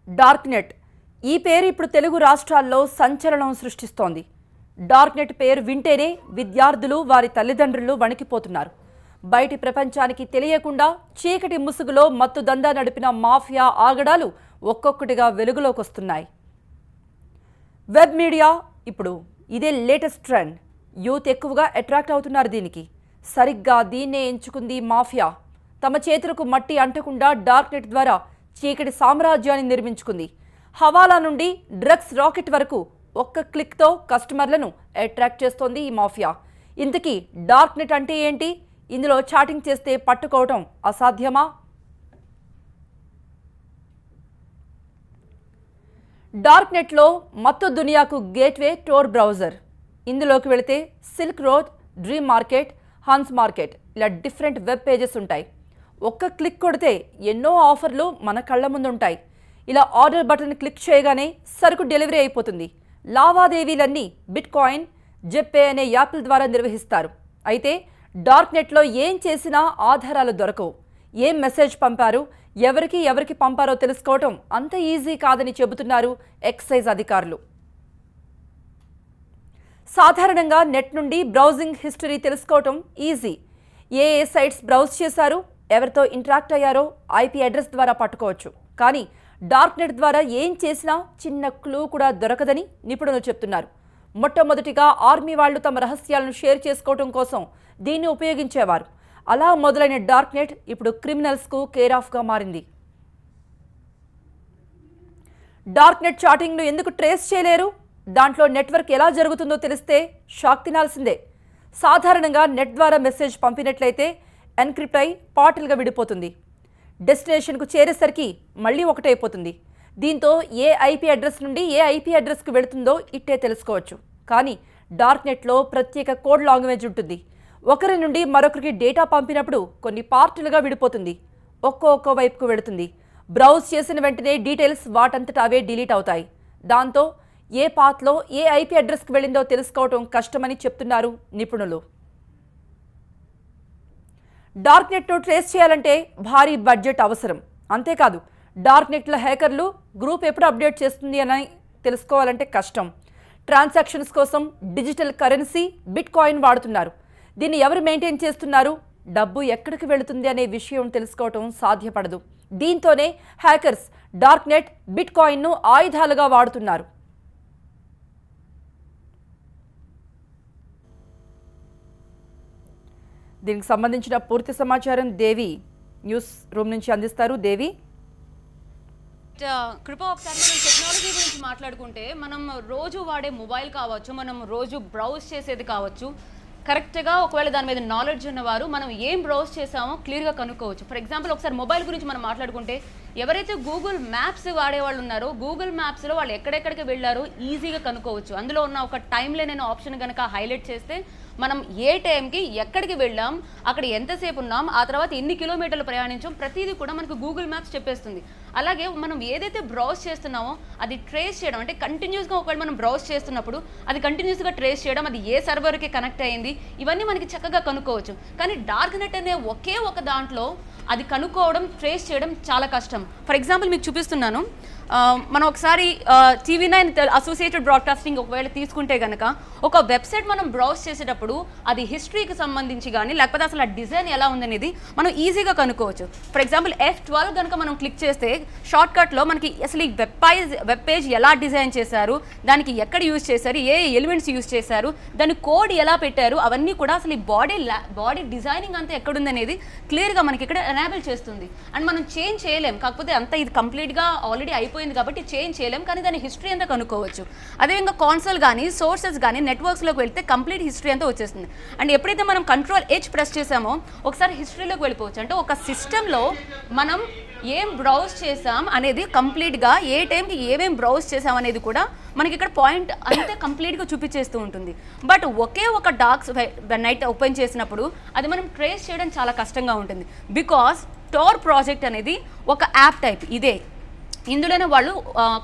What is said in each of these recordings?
Dark net ఈ పేరు ఇప్పుడు తెలుగు రాష్ట్రాల్లో సంచలనం సృష్టిస్తోంది. డార్క్ నెట్ పేరు వింటేనే విద్యార్థులు వారి తల్లిదండ్రులు వణికిపోతున్నారు. బయటి ప్రపంచానికి తెలియకుండా చీకటి ముసుగులో మత్తు దందా నడిపిన మాఫియా ఆగడాలు ఒక్కొక్కటిగా వెలుగులోకి వస్తున్నాయి. వెబ్ మీడియా ఇప్పుడు ఇదే లేటెస్ట్ ట్రెండ్. యూత్ ఎక్కువగా అట్రాక్ట్ అవుతున్నారు దీనికి. సరిగ్గా దీన్నే ఎంచుకుంది మాఫియా. తమ చేతులకు మట్టి అంటకుండా డార్క్ నెట్ ద్వారా చీకటి సామ్రాజ్యాన్ని నిర్మించుకుంది. హవాలా నుండి డ్రగ్స్ రాకెట్ వరకు ఒక్క క్లిక్తో కస్టమర్లను అట్రాక్ట్ చేస్తోంది ఈ మాఫియా. ఇంతకీ డార్క్ నెట్ అంటే ఏంటి? ఇందులో చాటింగ్ చేస్తే పట్టుకోవటం అసాధ్యమా? డార్క్ నెట్లో మత్తు దునియాకు గేట్వే టోర్ బ్రౌజర్. ఇందులోకి వెళితే Silk Road, Dream Market, Hansa Market ఇలా డిఫరెంట్ వెబ్ పేజెస్ ఉంటాయి. ఒక్క క్లిక్ కొడితే ఎన్నో ఆఫర్లు మన కళ్ళ ముందు ఉంటాయి. ఇలా ఆర్డర్ బటన్ క్లిక్ చేయగానే సరుకు డెలివరీ అయిపోతుంది. లావాదేవీలన్నీ బిట్ కాయిన్, జెప్పే అనే యాప్ల ద్వారా నిర్వహిస్తారు. అయితే డార్క్ నెట్లో ఏం చేసినా ఆధారాలు దొరకవు. ఏం మెసేజ్ పంపారు, ఎవరికి పంపారో తెలుసుకోవటం అంత ఈజీ కాదని చెబుతున్నారు ఎక్సైజ్ అధికారులు. సాధారణంగా నెట్ నుండి బ్రౌజింగ్ హిస్టరీ తెలుసుకోవటం ఈజీ. ఏ సైట్స్ బ్రౌజ్ చేశారు, ఎవరితో ఇంటరాక్ట్ అయ్యారో ఐపీ అడ్రస్ ద్వారా పట్టుకోవచ్చు. కానీ డార్క్ నెట్ ద్వారా ఏం చేసినా చిన్న క్లూ కూడా దొరకదని నిపుణులు చెప్తున్నారు. మొట్టమొదటిగా ఆర్మీ వాళ్లు తమ రహస్యాలను షేర్ చేసుకోవటం కోసం దీన్ని ఉపయోగించేవారు. అలా మొదలైన డార్క్ నెట్ ఇప్పుడు క్రిమినల్స్కు కేర్ ఆఫ్గా మారింది. డార్క్ నెట్ చాటింగ్ను ఎందుకు ట్రేస్ చేయలేరు? దాంట్లో నెట్వర్క్ ఎలా జరుగుతుందో తెలిస్తే షాక్ తినాల్సిందే. సాధారణంగా నెట్ ద్వారా మెసేజ్ పంపినట్లయితే ఎన్క్రిప్ట్ అయి పార్టులుగా విడిపోతుంది. డెస్టినేషన్కు చేరేసరికి మళ్ళీ ఒకటైపోతుంది. దీంతో ఏ ఐపీ అడ్రస్ నుండి ఏ ఐపీ అడ్రస్కు వెళుతుందో ఇట్టే తెలుసుకోవచ్చు. కానీ డార్క్ నెట్లో ప్రత్యేక కోడ్ లాంగ్వేజ్ ఉంటుంది. ఒకరి నుండి మరొకరికి డేటా పంపినప్పుడు కొన్ని పార్టులుగా విడిపోతుంది. ఒక్కో వైపుకు వెళుతుంది. బ్రౌజ్ చేసిన వెంటనే డీటెయిల్స్ వాటంతట అవే డిలీట్ అవుతాయి. దాంతో ఏ పాత్లో ఏ ఐపీ అడ్రస్కి వెళ్ళిందో తెలుసుకోవటం కష్టమని చెప్తున్నారు నిపుణులు. డార్క్ నెట్ను ట్రేస్ చేయాలంటే భారీ బడ్జెట్ అవసరం. అంతేకాదు డార్క్ నెట్లో హ్యాకర్లు గ్రూప్ ఎప్పుడు అప్డేట్ చేస్తుంది అని తెలుసుకోవాలంటే కష్టం. ట్రాన్సాక్షన్స్ కోసం డిజిటల్ కరెన్సీ బిట్ కాయిన్ వాడుతున్నారు. దీన్ని ఎవరు మెయింటైన్ చేస్తున్నారు, డబ్బు ఎక్కడికి వెళుతుంది అనే విషయం తెలుసుకోవటం సాధ్యపడదు. దీంతోనే హ్యాకర్స్ డార్క్ నెట్, బిట్ కాయిన్ను ఆయుధాలుగా వాడుతున్నారు. దీనికి సంబంధించిన పూర్తి సమాచారం దేవి న్యూస్ రూమ్ నుంచి అందిస్తారు. దేవి, కృప ఒకసారి మనం టెక్నాలజీ గురించి మాట్లాడుకుంటే మనం రోజు వాడే మొబైల్ కావచ్చు, మనం రోజు బ్రౌజ్ చేసేది కావచ్చు, కరెక్ట్గా ఒకవేళ దాని మీద నాలెడ్జ్ ఉన్నవారు మనం ఏం బ్రౌజ్ చేసామో క్లియర్గా కనుక్కోవచ్చు. ఫర్ ఎగ్జాంపుల్ ఒకసారి మొబైల్ గురించి మనం మాట్లాడుకుంటే ఎవరైతే గూగుల్ మ్యాప్స్ వాడేవాళ్ళు ఉన్నారో గూగుల్ మ్యాప్స్లో వాళ్ళు ఎక్కడెక్కడికి వెళ్ళారో ఈజీగా కనుక్కోవచ్చు. అందులో ఉన్న ఒక టైం లైన్ అనే ఆప్షన్ కనుక హైలైట్ చేస్తే మనం ఏ టైంకి ఎక్కడికి వెళ్ళాం, అక్కడ ఎంతసేపు ఉన్నాం, ఆ తర్వాత ఎన్ని కిలోమీటర్లు ప్రయాణించాం, ప్రతిదీ కూడా మనకు గూగుల్ మ్యాప్స్ చెప్పేస్తుంది. అలాగే మనం ఏదైతే బ్రౌజ్ చేస్తున్నామో అది ట్రేస్ చేయడం, అంటే కంటిన్యూస్గా ఒకవేళ మనం బ్రౌజ్ చేస్తున్నప్పుడు అది కంటిన్యూస్గా ట్రేస్ చేయడం, అది ఏ సర్వర్కి కనెక్ట్ అయ్యింది, ఇవన్నీ మనకి చక్కగా కనుక్కోవచ్చు. కానీ డార్క్ నెట్ అనే ఒకే ఒక దాంట్లో అది కనుక్కోవడం, ట్రేస్ చేయడం చాలా కష్టం. ఫర్ ఎగ్జాంపుల్ మీకు చూపిస్తున్నాను. మనం ఒకసారి TV9 అసోసియేటెడ్ బ్రాడ్కాస్టింగ్ ఒకవేళ తీసుకుంటే కనుక ఒక వెబ్సైట్ మనం బ్రౌజ్ చేసేటప్పుడు అది హిస్టరీకి సంబంధించి కానీ లేకపోతే అసలు ఆ డిజైన్ ఎలా ఉందనేది మనం ఈజీగా కనుక్కోవచ్చు. ఫర్ ఎగ్జాంపుల్ F12 కనుక మనం క్లిక్ చేస్తే షార్ట్కట్లో మనకి అసలు ఈ వెబ్ పేజ్ ఎలా డిజైన్ చేశారు, దానికి ఎక్కడ యూజ్ చేశారు, ఏ ఎలిమెంట్స్ యూజ్ చేశారు, దాని కోడ్ ఎలా పెట్టారు, అవన్నీ కూడా అసలు ఈ బాడీ డిజైనింగ్ అంతా ఎక్కడుందనేది క్లియర్గా మనకి ఇక్కడ ఎనేబుల్ చేస్తుంది. అండ్ మనం చేంజ్ చేయలేం, కాకపోతే అంతా ఇది కంప్లీట్గా ఆల్రెడీ అయిపోయింది కాబట్టి చేంజ్ చేయలేం, కానీ దాని హిస్టరీ అంతా కనుక్కోవచ్చు. అదేవిధంగా కాన్సోల్ కానీ సోర్సెస్ కానీ నెట్వర్క్స్లోకి వెళ్తే కంప్లీట్ హిస్టరీ అంతా వచ్చేస్తుంది. అండ్ ఎప్పుడైతే మనం Ctrl+H ప్రెస్ చేసామో ఒకసారి హిస్టరీలోకి వెళ్ళిపోవచ్చు. అంటే ఒక సిస్టంలో మనం ఏం బ్రౌజ్ చేసాం అనేది కంప్లీట్గా ఏ టైంకి ఏమేం బ్రౌజ్ చేసాం అనేది కూడా మనకి ఇక్కడ పాయింట్ అంతే కంప్లీట్గా చూపించేస్తూ ఉంటుంది. బట్ ఒకే ఒక డార్క్ నెట్ ఓపెన్ చేసినప్పుడు అది మనం ట్రేస్ చేయడం చాలా కష్టంగా ఉంటుంది. బికాస్ టోర్ ప్రాజెక్ట్ అనేది ఒక యాప్ టైప్. ఇందులోనే వాళ్ళు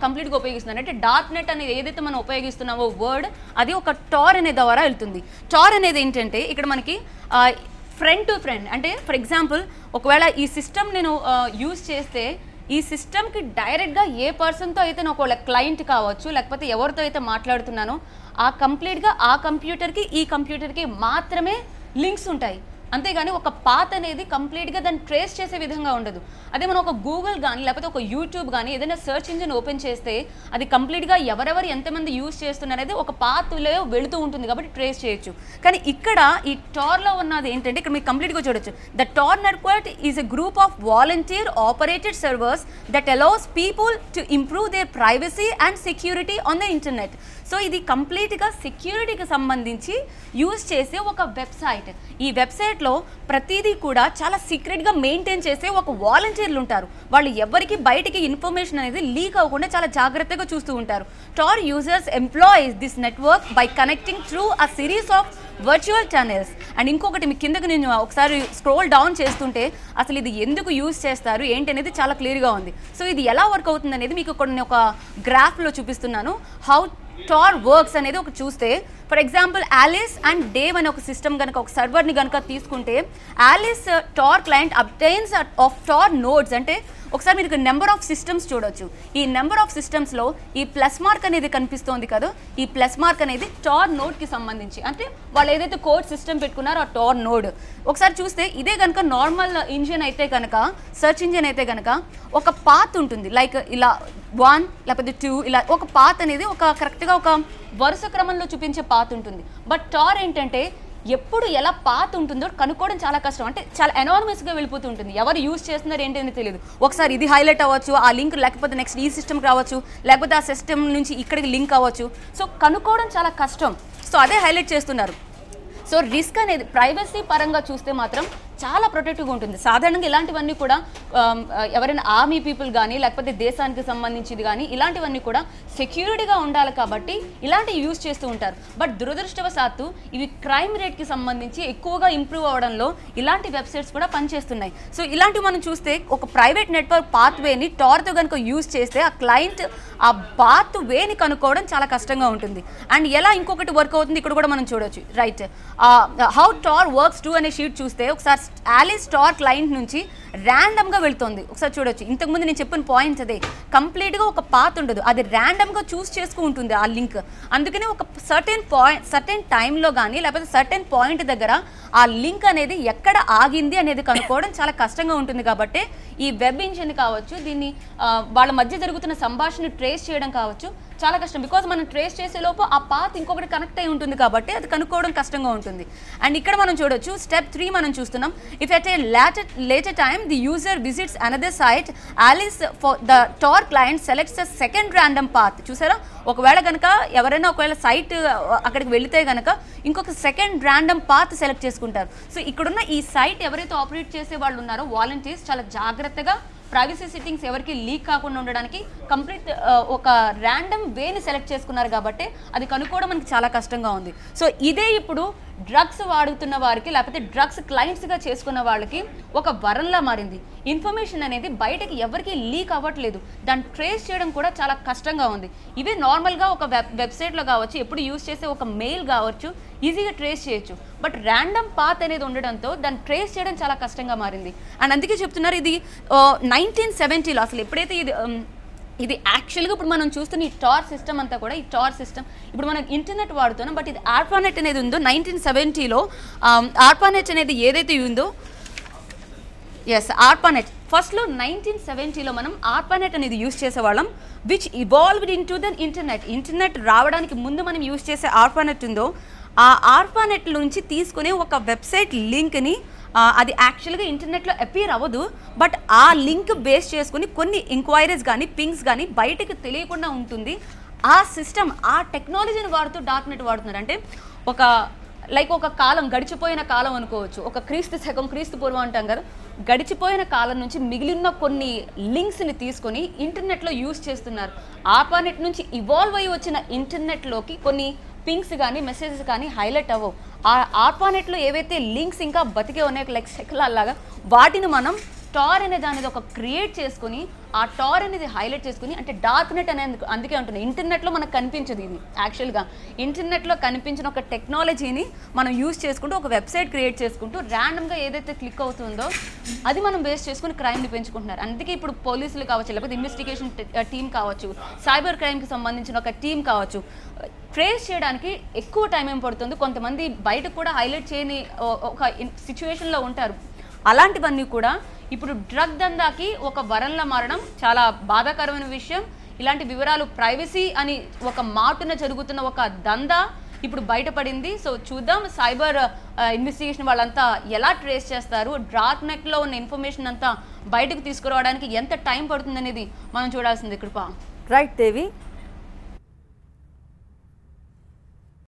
కంప్లీట్గా ఉపయోగిస్తున్నారు. అంటే డార్క్ నెట్ అనేది ఏదైతే మనం ఉపయోగిస్తున్నామో వర్డ్, అది ఒక టార్ అనే ద్వారా వెళ్తుంది. టార్ అనేది ఏంటంటే ఇక్కడ మనకి ఫ్రంట్ టు ఫ్రంట్, అంటే ఫర్ ఎగ్జాంపుల్ ఒకవేళ ఈ సిస్టమ్ నేను యూజ్ చేస్తే ఈ సిస్టమ్కి డైరెక్ట్గా ఏ పర్సన్తో అయితే నేను ఒకవేళ క్లయింట్ కావచ్చు లేకపోతే ఎవరితో అయితే మాట్లాడుతున్నానో ఆ కంప్లీట్గా ఆ కంప్యూటర్కి ఈ కంప్యూటర్కి మాత్రమే లింక్స్ ఉంటాయి. అంతేగాని ఒక పాత్ అనేది కంప్లీట్గా దాన్ని ట్రేస్ చేసే విధంగా ఉండదు. అదే మనం ఒక గూగుల్ కానీ లేకపోతే ఒక యూట్యూబ్ కానీ ఏదైనా సెర్చ్ ఇంజిన్ ఓపెన్ చేస్తే అది కంప్లీట్గా ఎవరెవరు ఎంతమంది యూజ్ చేస్తున్నారనేది ఒక పాత్లో వెళుతూ ఉంటుంది కాబట్టి ట్రేస్ చేయొచ్చు. కానీ ఇక్కడ ఈ టార్లో ఉన్నది ఏంటంటే ఇక్కడ మీరు కంప్లీట్గా చూడొచ్చు. The Tor network is a group of volunteer operated servers that allows people to improve their privacy and security on the internet. So ఇది కంప్లీట్గా సెక్యూరిటీకి సంబంధించి యూజ్ చేసే ఒక వెబ్సైట్. ఈ వెబ్సైట్లో ప్రతిదీ కూడా చాలా సీక్రెట్గా మెయింటైన్ చేసే ఒక వాలంటీర్లు ఉంటారు. వాళ్ళు ఎవరికి బయటికి ఇన్ఫర్మేషన్ అనేది లీక్ అవ్వకుండా చాలా జాగ్రత్తగా చూస్తూ ఉంటారు. Tor users employees this network by connecting through a series of virtual channels. And ఇంకొకటి మీ కిందకి నేను ఒకసారి స్క్రోల్ డౌన్ చేస్తుంటే అసలు ఇది ఎందుకు యూజ్ చేస్తారు ఏంటి అనేది చాలా క్లియర్గా ఉంది. సో ఇది ఎలా వర్క్ అవుతుంది అనేది మీకు కొన్ని ఒక గ్రాఫ్లో చూపిస్తున్నాను. హౌ టార్ వర్క్స్ అనేది ఒక చూస్తే for example Alice and Dave అనే ఒక సిస్టమ్ కనుక ఒక సర్వర్ని కనుక తీసుకుంటే Alice Tor client obtains of Tor nodes. అంటే ఒకసారి మీరు నెంబర్ ఆఫ్ సిస్టమ్స్ చూడొచ్చు. ఈ నెంబర్ ఆఫ్ సిస్టమ్స్లో ఈ ప్లస్ మార్క్ అనేది కనిపిస్తోంది కదా, ఈ ప్లస్ మార్క్ అనేది టార్ నోడ్కి సంబంధించి. అంటే వాళ్ళు ఏదైతే కోడ్ సిస్టమ్ పెట్టుకున్నారో ఆ టార్ నోడ్ ఒకసారి చూస్తే ఇదే కనుక నార్మల్ ఇంజిన్ అయితే కనుక సెర్చ్ ఇంజిన్ అయితే కనుక ఒక పాత్ ఉంటుంది. లైక్ ఇలా 1 లేకపోతే 2 ఇలా ఒక పాత్ అనేది ఒక కరెక్ట్గా ఒక వరుస క్రమంలో చూపించే పాత్ ఉంటుంది. బట్ టార్ ఏంటంటే ఎప్పుడు ఎలా పాత్ ఉంటుందో కనుక్కోవడం చాలా కష్టం. అంటే చాలా ఎనానమస్గా వెళ్ళిపోతూ ఉంటుంది. ఎవరు యూజ్ చేస్తున్నారు ఏంటి అనేది తెలియదు. ఒకసారి ఇది హైలైట్ అవ్వచ్చు, ఆ లింక్ లేకపోతే నెక్స్ట్ ఈ సిస్టమ్కి రావచ్చు, లేకపోతే ఆ సిస్టమ్ నుంచి ఇక్కడికి లింక్ అవ్వచ్చు. సో కనుక్కోవడం చాలా కష్టం. సో అదే హైలైట్ చేస్తున్నారు. సో రిస్క్ అనేది ప్రైవసీ పరంగా చూస్తే మాత్రం చాలా ప్రొటెక్టివ్గా ఉంటుంది. సాధారణంగా ఇలాంటివన్నీ కూడా ఎవరైనా ఆర్మీ పీపుల్ కానీ లేకపోతే దేశానికి సంబంధించింది కానీ ఇలాంటివన్నీ కూడా సెక్యూరిటీగా ఉండాలి కాబట్టి ఇలాంటివి యూజ్ చేస్తూ ఉంటారు. బట్ దురదృష్టవశాత్తు ఇవి క్రైమ్ రేట్కి సంబంధించి ఎక్కువగా ఇంప్రూవ్ అవ్వడంలో ఇలాంటి వెబ్సైట్స్ కూడా పనిచేస్తున్నాయి. సో ఇలాంటివి మనం చూస్తే ఒక ప్రైవేట్ నెట్వర్క్ పాత్ వేని టార్తో కనుక యూజ్ చేస్తే ఆ క్లయింట్ ఆ పాత్ వేని కనుక్కోవడం చాలా కష్టంగా ఉంటుంది. అండ్ ఎలా ఇంకొకటి వర్క్ అవుతుంది ఇక్కడ కూడా మనం చూడవచ్చు. రైట్, హౌ టార్ వర్క్స్ 2 అనే షీట్ చూస్తే ఒకసారి ఆలిస్ టార్ క్లయింట్ నుంచి ర్యాండమ్గా వెళ్తుంది. ఒకసారి చూడొచ్చు. ఇంతకుముందు నేను చెప్పిన పాయింట్స్ అదే, కంప్లీట్గా ఒక పాత్ ఉండదు, అది ర్యాండమ్గా చూస్ చేసుకుంటుంది ఆ లింక్. అందుకనే ఒక సర్టెన్ టైంలో కానీ లేకపోతే సర్టెన్ పాయింట్ దగ్గర ఆ లింక్ అనేది ఎక్కడ ఆగింది అనేది కనుక్కోవడం చాలా కష్టంగా ఉంటుంది. కాబట్టి ఈ వెబ్ ఇంజిన్ కావచ్చు, దీన్ని వాళ్ళ మధ్య జరుగుతున్న సంభాషణ ట్రేస్ చేయడం కావచ్చు చాలా కష్టం. బికాజ్ మనం ట్రేస్ చేసే లోపు ఆ పాత్ ఇంకొకటి కనెక్ట్ అయి ఉంటుంది కాబట్టి అది కనుక్కోవడం కష్టంగా ఉంటుంది. అండ్ ఇక్కడ మనం చూడొచ్చు స్టెప్ 3 మనం చూస్తున్నాం. If at a later time the user visits another site, Alice for the Tor client selects a second random path. చూసారా, ఒకవేళ కనుక ఎవరైనా ఒకవేళ సైట్ అక్కడికి వెళితే కనుక ఇంకొక సెకండ్ ర్యాండమ్ పాత్ సెలెక్ట్ చేసుకుంటారు. సో ఇక్కడున్న ఈ సైట్ ఎవరైతే ఆపరేట్ చేసే వాళ్ళు ఉన్నారో వాలంటీర్స్ చాలా జాగ్రత్తగా ప్రైవసీ సెట్టింగ్స్ ఎవరికి లీక్ కాకుండా ఉండడానికి కంప్లీట్ ఒక ర్యాండమ్ వేని సెలెక్ట్ చేసుకున్నారు కాబట్టి అది కనుక్కోవడం మనకి చాలా కష్టంగా ఉంది. సో ఇదే ఇప్పుడు డ్రగ్స్ వాడుతున్న వారికి లేకపోతే డ్రగ్స్ క్లయింట్స్గా చేసుకున్న వాళ్ళకి ఒక వరంలా మారింది. ఇన్ఫర్మేషన్ అనేది బయటకి ఎవరికి లీక్ అవ్వట్లేదు, దాన్ని ట్రేస్ చేయడం కూడా చాలా కష్టంగా ఉంది. ఇవే నార్మల్గా ఒక వెబ్సైట్లో కావచ్చు, ఎప్పుడు యూజ్ చేసే ఒక మెయిల్ కావచ్చు ఈజీగా ట్రేస్ చేయొచ్చు. బట్ ర్యాండమ్ పాత్ అనేది ఉండడంతో దాన్ని ట్రేస్ చేయడం చాలా కష్టంగా మారింది. అండ్ అందుకే చెప్తున్నారు ఇది 1970లో అసలు ఎప్పుడైతే ఇది యాక్చువల్గా ఇప్పుడు మనం చూస్తున్న ఈ టార్ సిస్టమ్ అంతా కూడా ఈ టార్ సిస్టమ్ ఇప్పుడు మనం ఇంటర్నెట్ వాడుతున్నాం. బట్ ఇది ఆర్పానెట్ అనేది ఉందో 1970లో ఆర్పానెట్ అనేది ఏదైతే ఉందో ఆర్పానెట్ ఫస్ట్లో 1970లో మనం ఆర్పానెట్ అనేది యూజ్ చేసేవాళ్ళం, which evolved in to the internet రావడానికి ముందు మనం యూజ్ చేసే ఆర్పానెట్ ఉందో ఆ ఆర్పానెట్ నుంచి తీసుకునే ఒక వెబ్సైట్ లింక్ని అది యాక్చువల్గా ఇంటర్నెట్లో అపీర్ అవ్వదు. బట్ ఆ లింక్ బేస్ చేసుకుని కొన్ని ఎంక్వైరీస్ కానీ పింగ్స్ కానీ బయటకు తెలియకుండా ఉంటుంది. ఆ సిస్టమ్ ఆ టెక్నాలజీని వాడుతూ డార్క్ నెట్ వాడుతున్నారు. అంటే ఒక కాలం గడిచిపోయిన కాలం అనుకోవచ్చు, ఒక క్రీస్తు శకం క్రీస్తు పూర్వం అంటాం కదా, గడిచిపోయిన కాలం నుంచి మిగిలిన కొన్ని లింక్స్ని తీసుకొని ఇంటర్నెట్లో యూజ్ చేస్తున్నారు. ఆర్పానెట్ నుంచి ఇవాల్వ్ అయ్యి వచ్చిన ఇంటర్నెట్లోకి కొన్ని పింగ్స్ కానీ మెసేజెస్ కానీ హైలైట్ అవ్వవు. ఆ ఆర్పానెట్లో ఏవైతే లింక్స్ ఇంకా బతికే ఉన్నాయి లైక్ శకలాల్లాగా వాటిని మనం టార్ అనే దానిది ఒక క్రియేట్ చేసుకుని ఆ టార్ అనేది హైలైట్ చేసుకుని అంటే డార్క్ నెట్ అనేది అందుకే అంటున్నాయి ఇంటర్నెట్లో మనకు కనిపించదు ఇది యాక్చువల్గా ఇంటర్నెట్లో కనిపించిన ఒక టెక్నాలజీని మనం యూజ్ చేసుకుంటూ ఒక వెబ్సైట్ క్రియేట్ చేసుకుంటూ ర్యాండమ్గా ఏదైతే క్లిక్ అవుతుందో అది మనం బేస్ చేసుకుని క్రైమ్ని పెంచుకుంటున్నారు. అందుకే ఇప్పుడు పోలీసులు కావచ్చు లేకపోతే ఇన్వెస్టిగేషన్ టీం కావచ్చు సైబర్ క్రైమ్కి సంబంధించిన ఒక టీం కావచ్చు ట్రేస్ చేయడానికి ఎక్కువ టైం ఏం పడుతుంది. కొంతమంది బయటకు కూడా హైలైట్ చేయని ఒక సిచ్యువేషన్లో ఉంటారు. అలాంటివన్నీ కూడా ఇప్పుడు డ్రగ్ దందాకి ఒక వరంలా మారడం చాలా బాధాకరమైన విషయం. ఇలాంటి వివరాలు ప్రైవసీ అని ఒక మాటున జరుగుతున్న ఒక దందా ఇప్పుడు బయటపడింది. సో చూద్దాం సైబర్ ఇన్వెస్టిగేషన్ వాళ్ళంతా ఎలా ట్రేస్ చేస్తారు, డార్క్ నెట్లో ఉన్న ఇన్ఫర్మేషన్ అంతా బయటకు తీసుకురావడానికి ఎంత టైం పడుతుంది అనేది మనం చూడాల్సింది. కృప. రైట్ దేవి.